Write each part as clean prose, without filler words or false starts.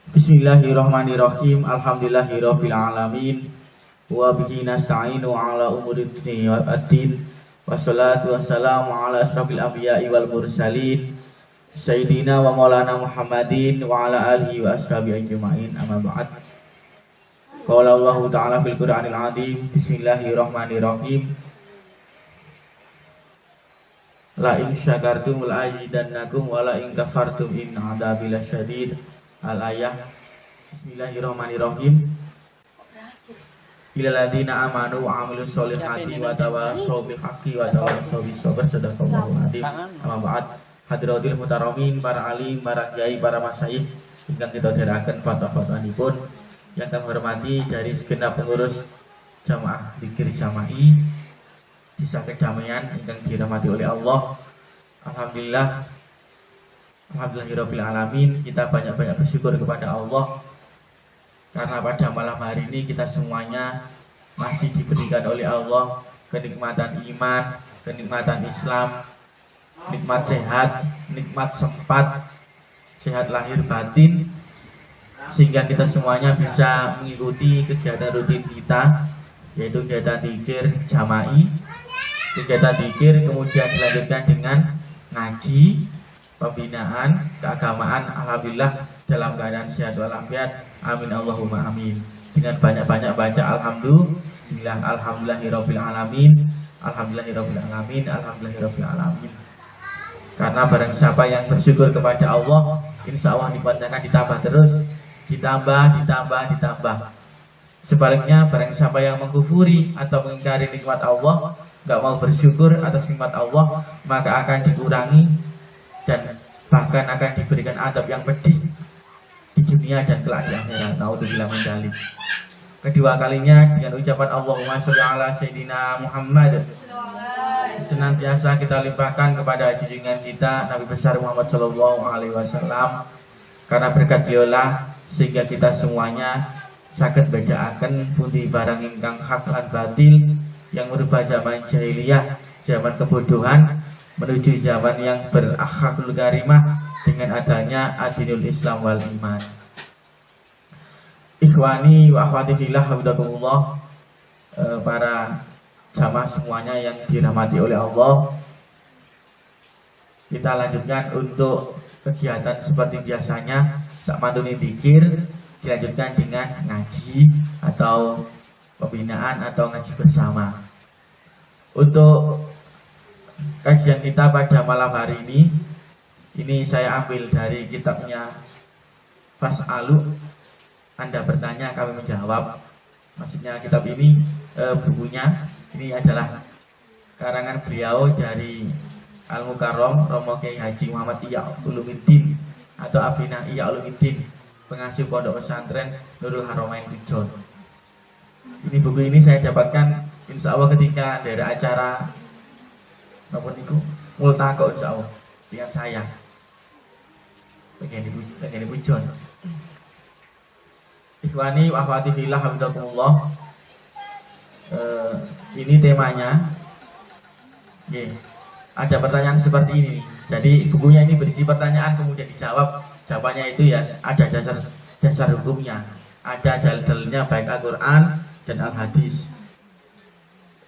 Bismillahirrahmanirrahim. Alhamdulillahirabbil alamin. Wa bihi nasta'inu ala umuri dunya waddin. Wassalatu wassalamu ala asrafil anbiya'i wal mursalin sayyidina wa maulana Muhammadin wa ala alihi wa ashabihi ajma'in. Amma ba'd. Qala Allah ta'ala fil Qur'anil 'azim. Bismillahirrahmanirrahim. La in syakartum la azidannakum wa la in kafartum in 'adzabi lasyadid. Al-ayah. Bismillahirrahmanirrahim. Ilal ladzina amanu wa 'amilus sholihati wa tawassaw bil haqqi wa tawassaw bis sabr. Sadaqallahu adzim. Amma ba'd. Hadratil muhtaramin, para alim, para kiai, para masyayikh ingkang kita dherekaken fatwa-fatwanipun, yang kami hormati dari segenap pengurus jamaah dzikir jama'i Desa Kedamaian ingkang dirahmati oleh Allah. Alhamdulillah, alhamdulillahirabbil alamin, kita banyak-banyak bersyukur kepada Allah karena pada malam hari ini kita semuanya masih diberikan oleh Allah kenikmatan iman, kenikmatan Islam, nikmat sehat, nikmat sempat, sehat lahir batin, sehingga kita semuanya bisa mengikuti kegiatan rutin kita, yaitu kegiatan dzikir jama'i. Kegiatan dzikir kemudian dilanjutkan dengan ngaji, pembinaan, keagamaan. Alhamdulillah dalam keadaan sehat walafiat. Amin Allahumma amin. Dengan banyak-banyak baca alhamdulillah, alhamdulillahirabbil alamin, alhamdulillahirabbil alamin, alhamdulillahirabbil alamin. Karena barang siapa yang bersyukur kepada Allah, insya Allah nikmatnya akan ditambah terus, ditambah. Sebaliknya barang siapa yang mengkufuri atau mengingkari nikmat Allah, gak mau bersyukur atas nikmat Allah, maka akan dikurangi dan bahkan akan diberikan adab yang pedih di dunia dan kelak di akhirat. Naudzubillah min dzalik. Kedua kalinya dengan ucapan Allahumma sholli ala sayyidina Muhammad, senantiasa kita limpahkan kepada junjungan kita Nabi besar Muhammad sallallahu alaihi wasallam. Karena berkat beliaulah sehingga kita semuanya saged bedaaken pundi barang ingkang hak lan batil, yang merubah zaman jahiliyah, zaman kebodohan menuju zaman yang berakhlakul karimah dengan adanya adinul Islam wal iman. Ikhwani wa akhwati fillah, hafizakumullah, para jamaah semuanya yang dirahmati oleh Allah. Kita lanjutkan untuk kegiatan seperti biasanya, sakmantune dzikir dilanjutkan dengan ngaji atau pembinaan atau ngaji bersama. Untuk kajian kita pada malam hari ini saya ambil dari kitabnya Fas'alu. Anda bertanya, kami menjawab. Maksudnya kitab ini, bukunya ini adalah karangan beliau dari Al-Mukarram Romo Kiai Haji Muhammad Ihya Ulumuddin atau Abina Ihya Ulumuddin, pengasuh pondok pesantren Nurul Haramain Pijon. Ini buku ini saya dapatkan insya Allah ketika dari acara apa niku Multaqo, insya Allah, seingat saya bagian di Pijon. Ikhwani wa akhwati fillah, hafizakumullah. Ini temanya. Ada pertanyaan seperti ini. Jadi bukunya ini berisi pertanyaan kemudian dijawab. Jawabannya itu ya ada dasar hukumnya, ada dalil-dalilnya baik Al-Qur'an dan Al-Hadis.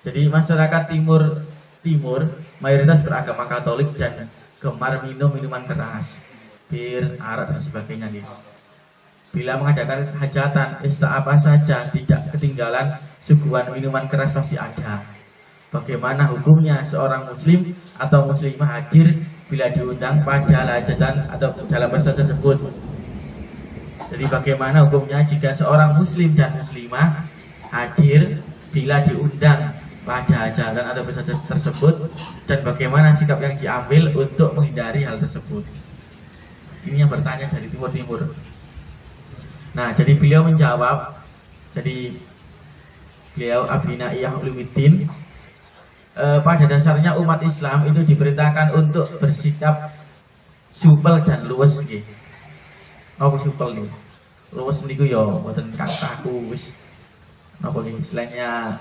Jadi masyarakat timur mayoritas beragama Katolik dan gemar minum minuman keras, bir, arak dan sebagainya gitu. Bila mengadakan hajatan, pesta apa saja, tidak ketinggalan suguhan minuman keras pasti ada. Bagaimana hukumnya seorang muslim atau muslimah hadir bila diundang pada hajatan atau dalam pesta tersebut? Jadi bagaimana hukumnya jika seorang muslim dan muslimah hadir bila diundang pada hajatan atau pesta tersebut, dan bagaimana sikap yang diambil untuk menghindari hal tersebut? Ini yang bertanya dari timur. Nah, jadi beliau menjawab. Jadi beliau Abina Ihya Ulumuddin, pada dasarnya umat Islam itu diperintahkan untuk bersikap supel dan luwes nggih. Apa supel niku? Luwes niku ya mboten kaku wis napa nggih istilahnya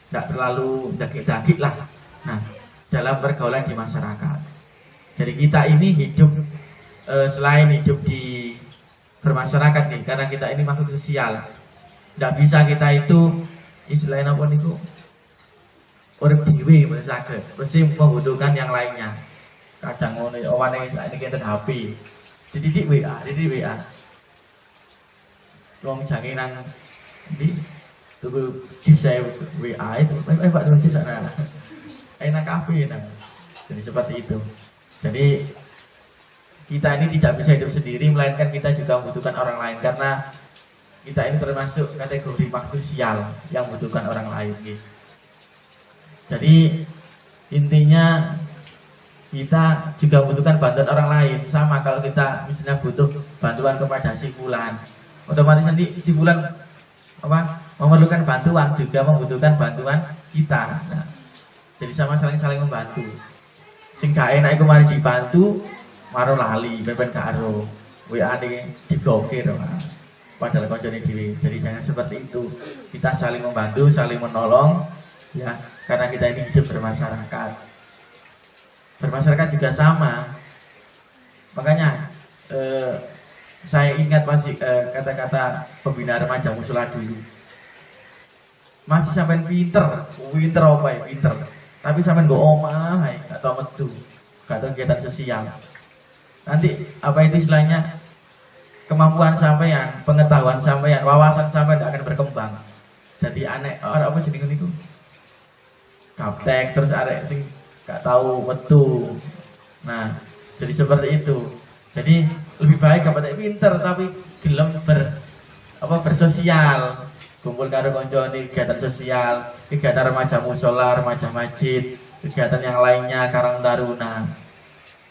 tidak terlalu dagik-dagik lah. Nah, dalam pergaulan di masyarakat. Jadi kita ini hidup selain hidup di bermasyarakat nih, karena kita ini makhluk sosial, tidak bisa kita itu istilahnya apa niku urip dhewe mesti membutuhkan yang lainnya. Kadang ngono owane saiki kenten HP. Dididik WA. Wong jange nang ndi tuku disay WA itu. Pak terus di sana. Enak kafe nang. Jadi seperti itu. Jadi kita ini tidak bisa hidup sendiri, melainkan kita juga membutuhkan orang lain, karena kita ini termasuk kategori makhluk sosial yang membutuhkan orang lain gitu. Jadi intinya kita juga membutuhkan bantuan orang lain. Sama kalau kita misalnya butuh bantuan kepada si fulan, otomatis nanti si fulan memerlukan bantuan, juga membutuhkan bantuan kita. Nah, jadi sama saling membantu. Sing gak enak iku mari dibantu, maro lali, ben karo WA diblokir. Padahal koncone dhewe. Jadi jangan seperti itu. Kita saling membantu, saling menolong, ya, karena kita ini hidup bermasyarakat. Bermasyarakat juga sama. Makanya saya ingat masih kata-kata pembina remaja Musyola dulu. Masih sampai pinter apa ya, pinter. Tapi sampai gak omah, gak tau metu, gak tau kegiatan sosial. Nanti apa itu istilahnya, kemampuan sampean, pengetahuan sampean, wawasan sampean gak akan berkembang. Jadi aneh, orang apa jadi niku? Gaptek terus arek sing gak tahu metu. Nah, jadi seperti itu. Jadi lebih baik gaptek pinter tapi gelem bersosial. Kumpul karo koncone, kegiatan sosial, kegiatan remaja musyola, remaja masjid, kegiatan yang lainnya, Karang Taruna.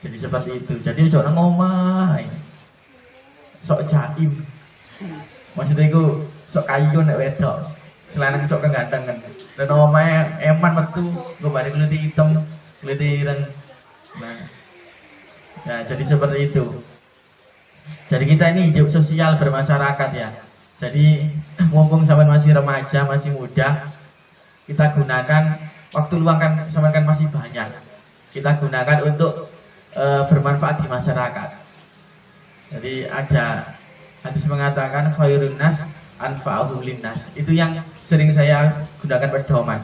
Jadi seperti itu. Jadi ojo nang omah. Sok jaim. Maksudnya iku sok kayu nek wedok. Selanang sok kegantengan. Dan omahe eman metu, nggo bari kulit hitam, kulit ireng. Nah, jadi seperti itu. Jadi kita ini hidup sosial bermasyarakat ya. Jadi mumpung sampean masih remaja, masih muda, kita gunakan waktu luang kan sampean kan masih banyak. Kita gunakan untuk bermanfaat di masyarakat. Jadi ada hadis mengatakan khairun nas anfa'uhum linnas. Itu yang sering saya gunakan pedoman.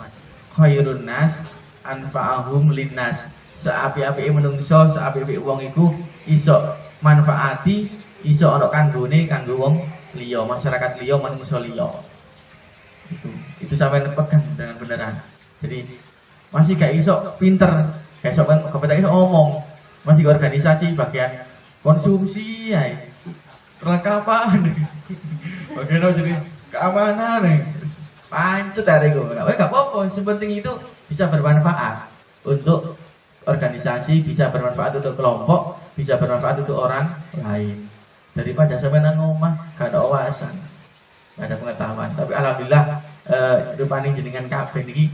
Khairun nas anfa'uhum linnas. Seapi-api menungso, seapi-api wong iku iso manfaati, iso ana kanggone kanggo wong liya, masyarakat liya, manungsa liya. Itu sampai pegang dengan beneran. Jadi masih gak iso pinter, gak iso kompeten iso omong, masih organisasi bagian konsumsi ya, perlengkapan, bagian jadi keamanan nih, pancet hari gue, gak apa-apa. Yang penting itu bisa bermanfaat untuk organisasi, bisa bermanfaat untuk kelompok, bisa bermanfaat untuk orang lain. Daripada sampai nang omah gak ada wawasan, gak ada pengetahuan. Tapi alhamdulillah rupane jenengan kabeh niki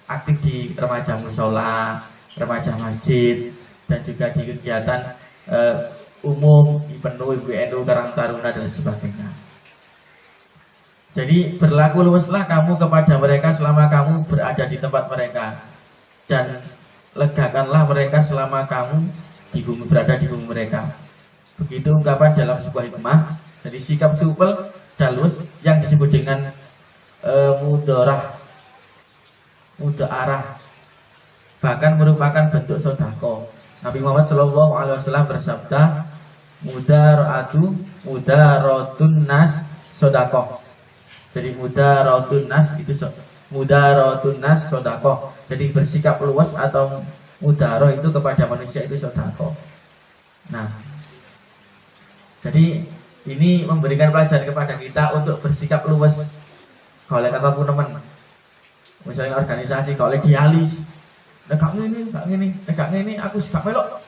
aktif di remaja musyola, remaja masjid, dan juga di kegiatan umum IPNU, IPNU, Karang Taruna dan sebagainya. Jadi berlaku luaslah kamu kepada mereka selama kamu berada di tempat mereka, dan legakanlah mereka selama kamu berada di bumi mereka. Begitu ungkapan dalam sebuah hikmah. Jadi sikap supel dalus yang disebut dengan mudarah bahkan merupakan bentuk sodako. Nabi Muhammad SAW bersabda, mudaratun nas sodako. Jadi mudaratun nas itu mudaratun nas sodako. Jadi bersikap luas atau mudaroh itu kepada manusia itu sodako. Nah, jadi ini memberikan pelajaran kepada kita untuk bersikap luas. Kalau apapun teman, misalnya organisasi, kalau dialis, gak ngene, aku gak melok,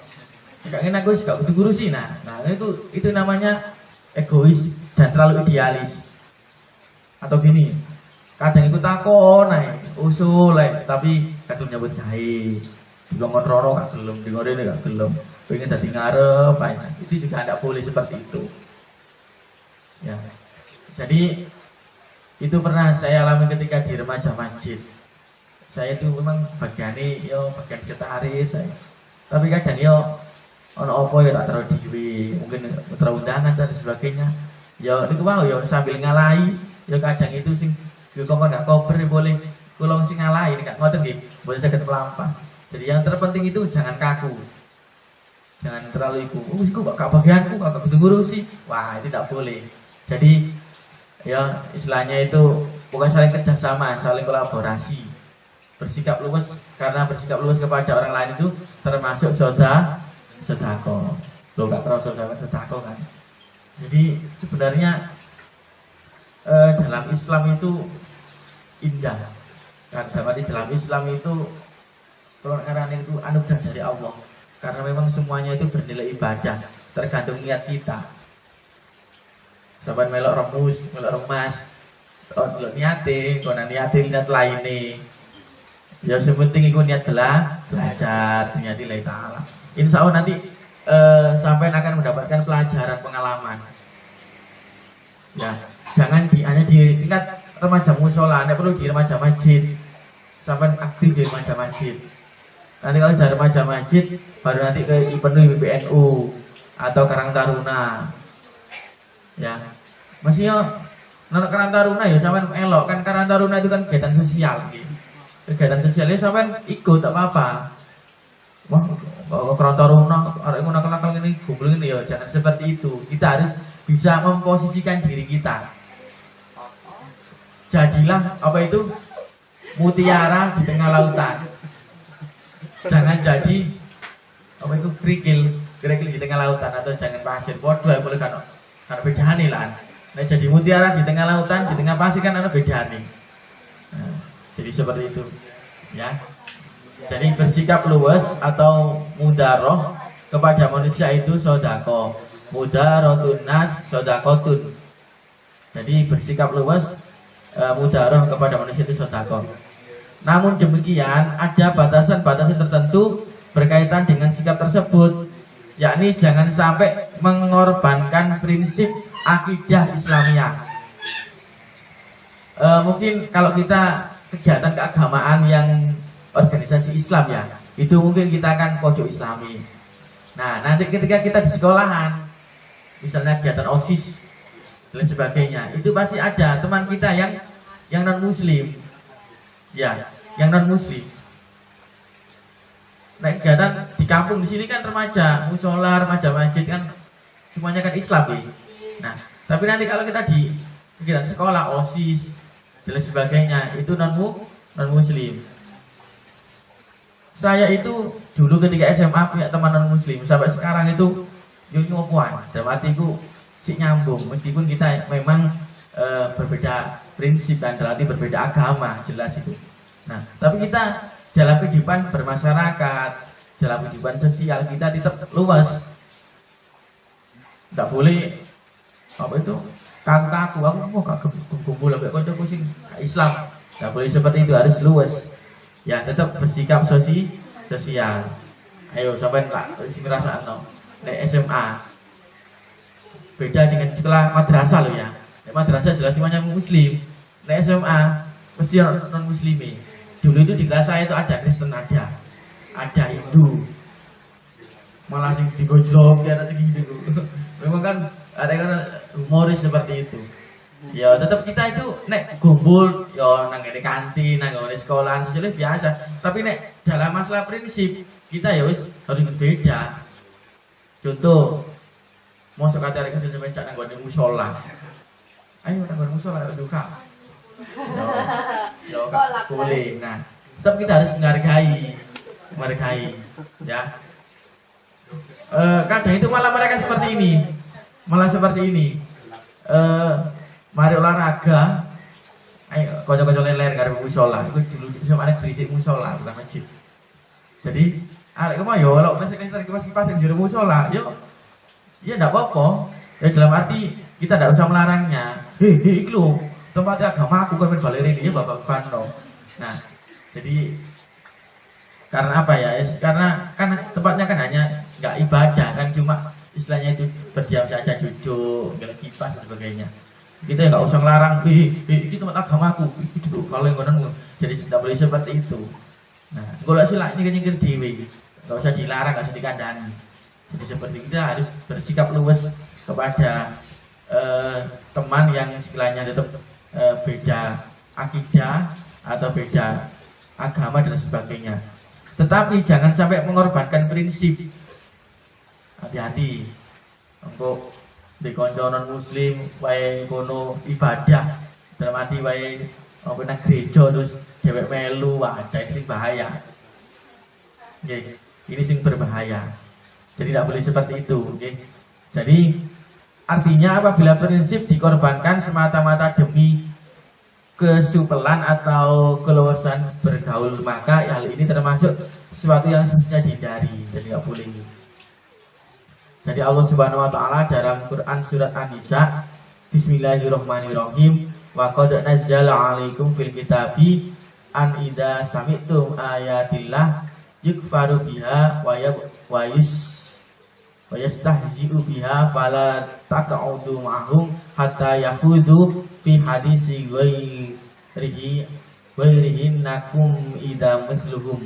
gak ngene aku gak butuh ngurusi. Nah itu namanya egois dan terlalu idealis. Atau gini, kadang ikut takon, usul, tapi kadang nyebut gawe, dikongkon rono gak gelem, dikongkon gak gelem, pengen dadi ngarep, itu juga tidak boleh seperti itu. Ya, jadi itu pernah saya alami ketika di remaja masjid. Saya itu memang bagian sekretaris, tapi kadang ono apa ya tak terus dhewe, mungkin putra undangan dan sebagainya. Ya niku wae ya sambil ngalahi, ya kadang itu sing dikongkon gak kober boleh kula sing ngalahi gak ngoten nggih, boleh saged melampah. Jadi yang terpenting itu jangan kaku. Jangan terlalu iku. Iku gak bagianku, gak kudu ngurusi. Wah, itu tidak boleh. Jadi ya istilahnya itu bukan saling kerjasama, saling kolaborasi. Bersikap luwes, karena bersikap luwes kepada orang lain itu termasuk sedekah. Lo gak terasa sama sedekah kan? Jadi sebenarnya dalam Islam itu indah. Karena dalam Islam itu kalau ngaranin itu anugerah dari Allah. Karena memang semuanya itu bernilai ibadah, tergantung niat kita. Sahabat melok remus, melok remas, kalau niatin, kalau niatin niat lainnya. Ya sepenting itu niat belajar, niat lillahi ta'ala. Insya Allah nanti sampai akan mendapatkan pelajaran pengalaman. Ya, jangan hanya di tingkat remaja musola, anda perlu di remaja masjid. Sampai aktif di remaja masjid. Nanti kalau dari remaja masjid, baru nanti ke IPNU atau Karang Taruna. Ya, masih ya, nonton Karang Taruna ya sampai elok kan. Karang Taruna itu kan kegiatan sosial, gitu. Kegiatan sosialnya sampai ikut tak apa-apa. Wah, kalau Karang Taruna, orang yang nakal-nakal ini, kumpul ini ya, jangan seperti itu. Kita harus bisa memposisikan diri kita. Jadilah apa itu mutiara di tengah lautan. Jangan jadi apa itu kerikil di tengah lautan atau jangan pasir. Podo ya boleh kan bedane lah. Nah jadi mutiara di tengah lautan, di tengah pasir kan ada bedane. Nah, jadi seperti itu, ya. Jadi bersikap luwes atau mudaroh kepada manusia itu sodako. Mudarotun nas sodakotun. Jadi bersikap luwes mudaroh kepada manusia itu sodako. Namun demikian ada batasan-batasan tertentu berkaitan dengan sikap tersebut, yakni jangan sampai mengorbankan prinsip akidah Islamiyah. Mungkin kalau kita kegiatan keagamaan yang organisasi Islam ya, itu mungkin kita akan pojok Islami. Nah nanti ketika kita di sekolahan, misalnya kegiatan OSIS dan sebagainya, itu pasti ada teman kita yang non Muslim, ya, yang non Muslim. Nah kegiatan di kampung di sini kan remaja, musola, remaja masjid kan semuanya kan Islam ya. Nah tapi nanti kalau kita di kegiatan sekolah OSIS dan sebagainya itu non Muslim. Saya itu dulu ketika SMA punya teman non Muslim, sampai sekarang itu nyuapuan. Dalam artiku si nyambung, meskipun kita memang berbeda prinsip dan berarti berbeda agama, jelas itu. Nah, tapi kita dalam kehidupan bermasyarakat, dalam kehidupan sosial kita tetap luas. Tidak boleh apa itu kaku-kaku, aku mau kumpul sampai kau pusing Islam. Tidak boleh seperti itu, harus luas. Ya tetap bersikap sosial. Ayo sampai lah si perasaan no. SMA beda dengan sekolah madrasah loh ya. Madrasah jelas semuanya Muslim. SMA mesti non Muslimi. Dulu itu di kelas saya itu ada Kristen, ada Hindu, malah sing digojlok ya ada segitu. Memang kan ada kan humoris seperti itu. Ya tetap kita itu nek kumpul ya nang ngene kantin, nang ngene sekolahan sosialis biasa. Tapi nek dalam masalah prinsip kita ya wis harus berbeda. Contoh mau sekali arek kesel mencak nang ngene musala. Ayo nang ngene musala duka. Ya boleh. Nah, tetap kita harus menghargai ya. Kadang itu malah mereka seperti ini. Mari olahraga, ayo kocok-kocok leler karena musola. Itu dulu sama ada berisik musola bukan masjid. Jadi arek kemana yo, kalau klester kipas yang juru musola, yo, ya tidak apa-apa. Ya dalam arti kita tidak usah melarangnya. Hei, iklu tempatnya agama aku kan balerin ini bapak Fano. Nah, jadi karena apa ya? Karena kan tempatnya kan hanya nggak ibadah kan, cuma istilahnya itu berdiam saja, duduk, nggak kipas dan sebagainya. Kita nggak usah ngelarang, itu tempat agamaku, itu kalau yang konon, jadi tidak boleh seperti itu. Nah, kalau sila nyikir dewi, nggak usah dilarang, nggak usah dikandani. Jadi seperti kita harus bersikap luwes kepada teman yang sekiranya tetap beda akidah atau beda agama dan sebagainya. Tetapi jangan sampai mengorbankan prinsip. Hati-hati. Engko di kanca non muslim wae kono ibadah dalam arti wae apa nang gereja terus dhewek melu, ada ini sing bahaya. Nggih, ini sing berbahaya. Jadi tidak boleh seperti itu, nggih. Jadi artinya apabila prinsip dikorbankan semata-mata demi kesupelan atau keluasan bergaul, maka hal ini termasuk sesuatu yang semestinya dihindari dan tidak boleh. Jadi Allah Subhanahu wa taala dalam Quran surat An-Nisa, Bismillahirrahmanirrahim, wa qad nazzala 'alaikum fil kitabi an idza sami'tum ayatillah yukfaru biha wa yastahzi'u biha fala taq'udu ma'hum hatta yahudu fi hadisi ghairihi nakum idza mithluhum.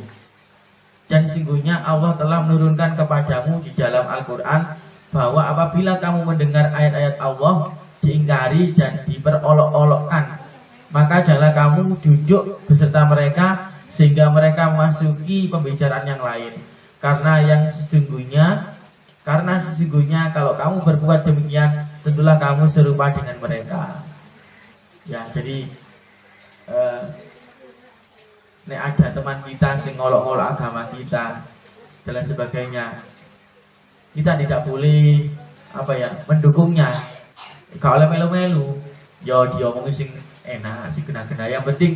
Dan sesungguhnya Allah telah menurunkan kepadamu di dalam Al-Quran bahwa apabila kamu mendengar ayat-ayat Allah diingkari dan diperolok-olokkan, maka janganlah kamu duduk beserta mereka sehingga mereka memasuki pembicaraan yang lain. Karena sesungguhnya kalau kamu berbuat demikian, tentulah kamu serupa dengan mereka. Ya, jadi nek ada teman kita sing ngolok-ngolok agama kita dan sebagainya, kita tidak boleh mendukungnya. Kalau melu-melu, ya diomongin sing enak, sing kena-kena. Yang penting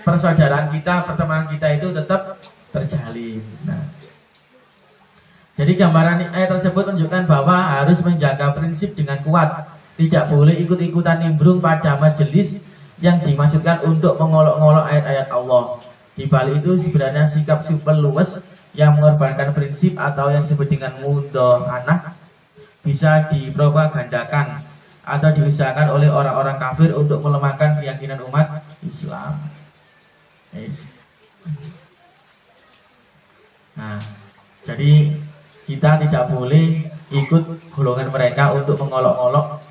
persaudaraan kita, pertemanan kita itu tetap terjalin. Nah, jadi gambaran ayat tersebut menunjukkan bahwa harus menjaga prinsip dengan kuat. Tidak boleh ikut-ikutan nimbrung pada majelis yang dimaksudkan untuk mengolok-ngolok ayat-ayat Allah. Di balik itu sebenarnya sikap super luwes yang mengorbankan prinsip atau yang disebut dengan mudhahanah bisa dipropagandakan atau diusahakan oleh orang-orang kafir untuk melemahkan keyakinan umat Islam. Nah, jadi kita tidak boleh ikut golongan mereka untuk mengolok-ngolok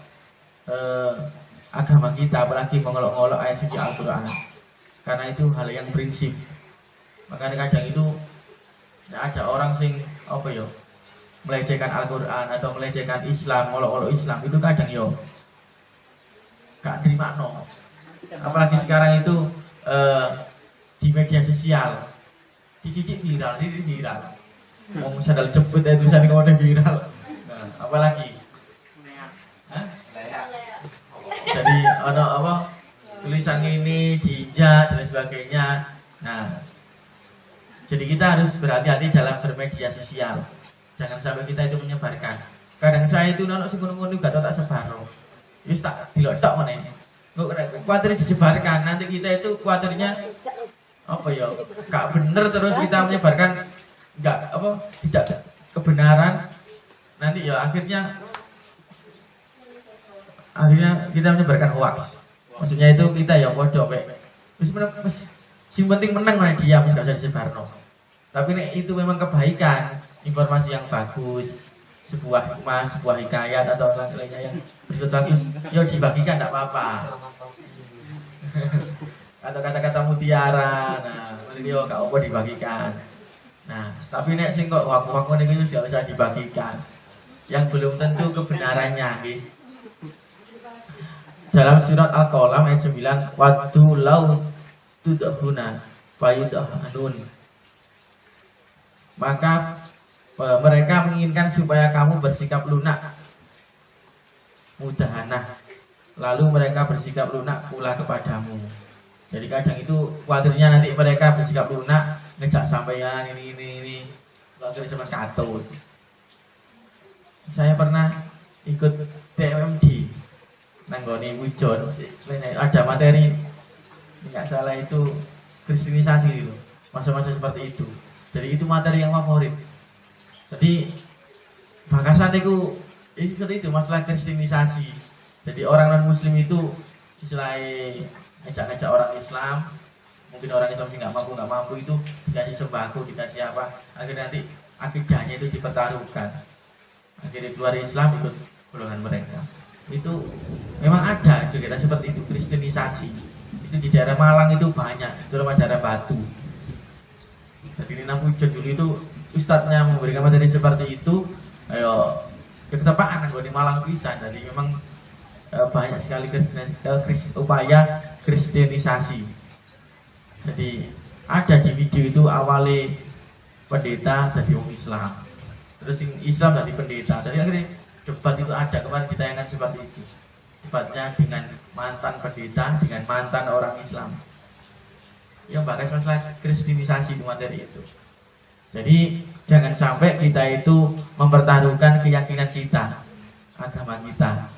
agama kita, apalagi mengolok-ngolok ayat suci Al-Quran, karena itu hal yang prinsip. Makanya kadang itu ada orang sing melecehkan Al-Quran atau melecehkan Islam, ngolok-ngolok Islam, itu kadang gak terima no. Apalagi sekarang itu di media sosial dididik viral. Mau sadal cepet ya tulisan ngomongnya viral. Nah, apalagi jadi tulisan ini diinjak dan sebagainya. Nah, jadi kita harus berhati-hati dalam bermedia sosial. Jangan sampai kita itu menyebarkan. Kadang saya itu nonton sing-ngono gak tau tak sebaro. Wis tak dilotok meneh. Kuatir disebarkan, nanti kita itu kuatirnya gak bener terus kita menyebarkan tidak kebenaran. Nanti akhirnya kita menyebarkan hoax. Maksudnya itu kita bodoh wis sing penting menang mana diam, wis gak usah disebarno. Tapi itu memang kebaikan, informasi yang bagus, sebuah hikayat atau lain-lainnya yang begitu bagus, dibagikan tidak apa-apa. Atau kata-kata mutiara, nah gak apa dibagikan. Nah, tapi nek sing kok waku-waku niku wis gak usah dibagikan. Yang belum tentu kebenarannya nggih. Dalam surat Al-Qalam ayat 9, "Waddu law tudhuna fayudhanun." Maka mereka menginginkan supaya kamu bersikap lunak, mudahanah, lalu mereka bersikap lunak pula kepadamu. Jadi kadang itu khawatirnya nanti mereka bersikap lunak, ngejak sampeyan ini khawatir sama katut. Saya pernah ikut TMMD nanggoni Wujon, ada materi nggak salah itu kristenisasi itu, masa-masa seperti itu. Jadi itu materi yang favorit. Jadi bakasan itu seperti itu, masalah kristenisasi. Jadi orang non muslim itu selain ngajak-ngajak orang Islam, mungkin orang Islam sih nggak mampu itu dikasih sembako, dikasih apa, akhirnya nanti akidahnya itu dipertaruhkan, akhirnya keluar Islam ikut golongan mereka. Itu memang ada kegiatan seperti itu, kristenisasi. Itu di daerah Malang itu banyak, terutama daerah Batu. Jadi Nina Pujon dulu itu ustadznya memberikan materi seperti itu, ayo ketepaan di Malang bisa. Jadi memang banyak sekali upaya kristenisasi. Jadi ada di video itu awalnya pendeta jadi orang Islam, terus Islam jadi pendeta. Jadi akhirnya debat itu ada, kemarin ditayangkan seperti itu, debatnya dengan mantan pendeta dengan mantan orang Islam yang bahas masalah kristenisasi di materi itu. Jadi jangan sampai kita itu mempertaruhkan keyakinan kita, agama kita,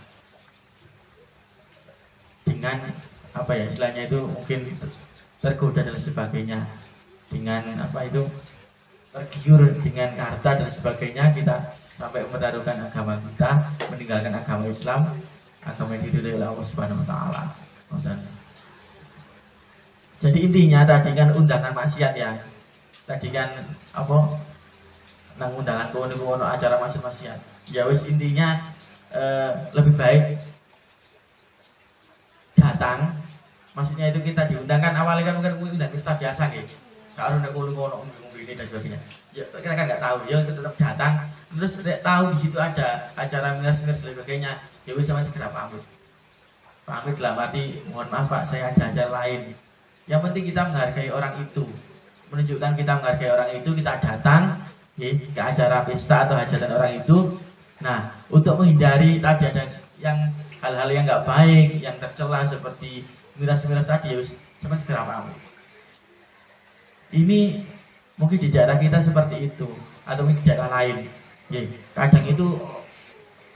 dengan apa ya istilahnya itu mungkin tergoda dan sebagainya, dengan apa itu tergiur dengan harta dan sebagainya, kita sampai mempertaruhkan agama kita, meninggalkan agama Islam, agama yang diridhoi oleh Allah Subhanahu wa taala. Jadi intinya tadi kan undangan maksiat ya. Tadi kan apa? Nang undangan kono acara maksiat. Ya wis intinya lebih baik datang. Maksudnya itu kita diundangkan awalnya kan mungkin undang pesta biasa gitu. Kalau nek kono ini dan sebagainya. Ya kita kan nggak tahu. Ya tetap datang. Terus tahu di situ ada acara miras-miras dan sebagainya. Ya wis sama segera pamit. Pamit dalam arti mohon maaf Pak, saya ada acara lain. Yang penting kita menghargai orang itu, menunjukkan kita menghargai orang itu, kita datang ya, ke acara pesta atau hajatan orang itu. Nah, untuk menghindari tadi ada yang hal-hal yang nggak baik, yang tercela seperti miras-miras tadi, ya sama segera pamit. Ini mungkin di daerah kita seperti itu, atau mungkin di daerah lain. Ya, kadang itu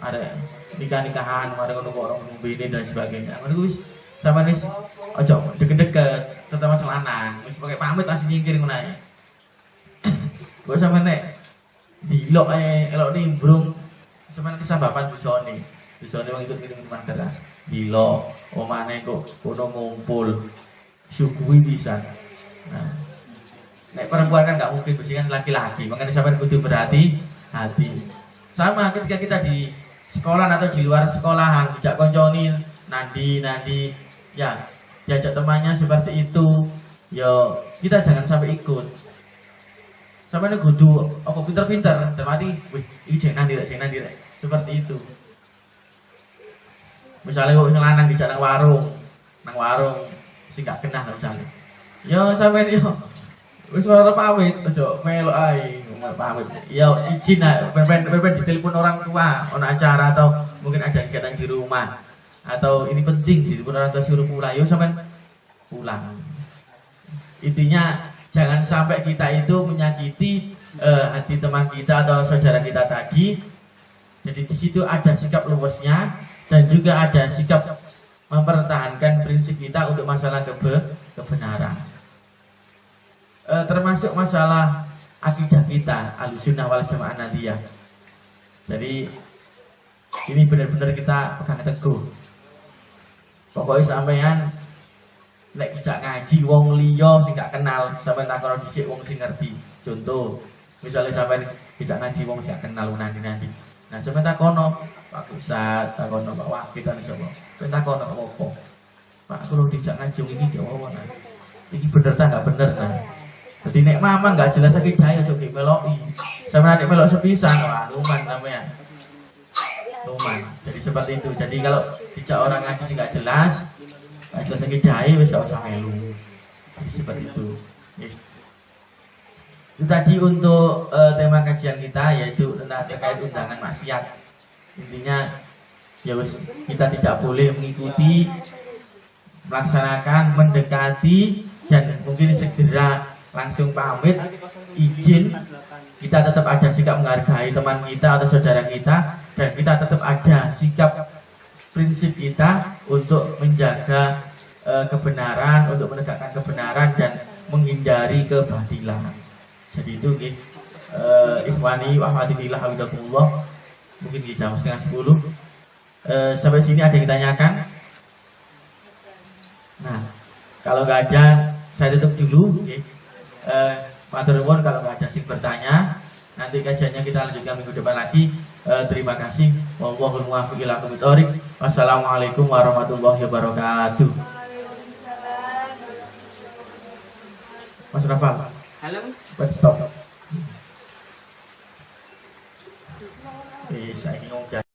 ada nikah-nikahan, ada orang ini dan sebagainya. Menurut sama nih, ojo deket-deket, terutama selanang, wis pakai pamit langsung nyingkir menanya. Gue sama nek dilok elok nimbrung, sama kesababan busone bang ikut minuman keras, dilok, omane kok kono ngumpul, sugui bisa. Nah, nek perempuan kan nggak mungkin, mesti kan laki-laki, makanya sampai kudu berhati-hati. Sama ketika kita di sekolah atau di luar sekolahan, dijak konconi nandi ya diajak temannya seperti itu, ya kita jangan sampai ikut. Sampai nih kudu apa pinter-pinter, termati, wih ini jangan direk, seperti itu. Misalnya kok ngelanang di nang warung, sih gak kenal misalnya. Ya sampai yo, wis ora pamit, ojo melo ae, pamit. Ya izin ben ditelepon orang tua, ono acara atau mungkin ada kegiatan di rumah. Atau ini penting di orang tua suruh pulang, yuk sampai pulang. Intinya jangan sampai kita itu menyakiti hati teman kita atau saudara kita tadi. Jadi di situ ada sikap luwesnya dan juga ada sikap mempertahankan prinsip kita untuk masalah kebenaran. Termasuk masalah akidah kita Ahlussunnah wal Jamaah Nadiyah. Jadi ini benar-benar kita pegang teguh. Pokoknya sampean nek dijak ngaji wong liya sing gak kenal, sampean takono dhisik wong sing ngerti. Contoh, misalnya sampean dijak ngaji wong sing gak kenal nanti. Nah, sampean takono Pak Ustaz, takono Pak Wakil dan sapa. Sampean takono apa? Pak, kulo dijak ngaji wong iki gak apa nah. Iki bener ta gak bener nah. Jadi nek mama gak jelas akidahnya coba meloki. Sampean nek melok sepisan, wah luman namanya. Luman. Jadi seperti itu. Jadi kalau dijak orang ngaji sih gak jelas akidahnya wis gak usah melu. Jadi seperti itu. Itu tadi untuk tema kajian kita, yaitu tentang terkait undangan maksiat. Intinya ya wis kita tidak boleh mengikuti, melaksanakan, mendekati, dan mungkin segera langsung pamit izin. Kita tetap ada sikap menghargai teman kita atau saudara kita, dan kita tetap ada sikap prinsip kita untuk menjaga kebenaran, untuk menegakkan kebenaran dan menghindari kebatilan. Jadi itu ikhwani wa akhwati fillah hafizakumullah. Mungkin di jam 9:30. Sampai sini ada yang ditanyakan? Nah, kalau nggak ada saya tutup dulu. Matur nuwun, kalau nggak ada sing bertanya, nanti nanti kajiannya kita lanjutkan minggu depan lagi. Terima kasih. Wallahul muwaffiq ila aqwamit thoriq. Wassalamualaikum warahmatullahi wabarakatuh. Mas Rafal. Halo. Stop. Saya ingin ngomong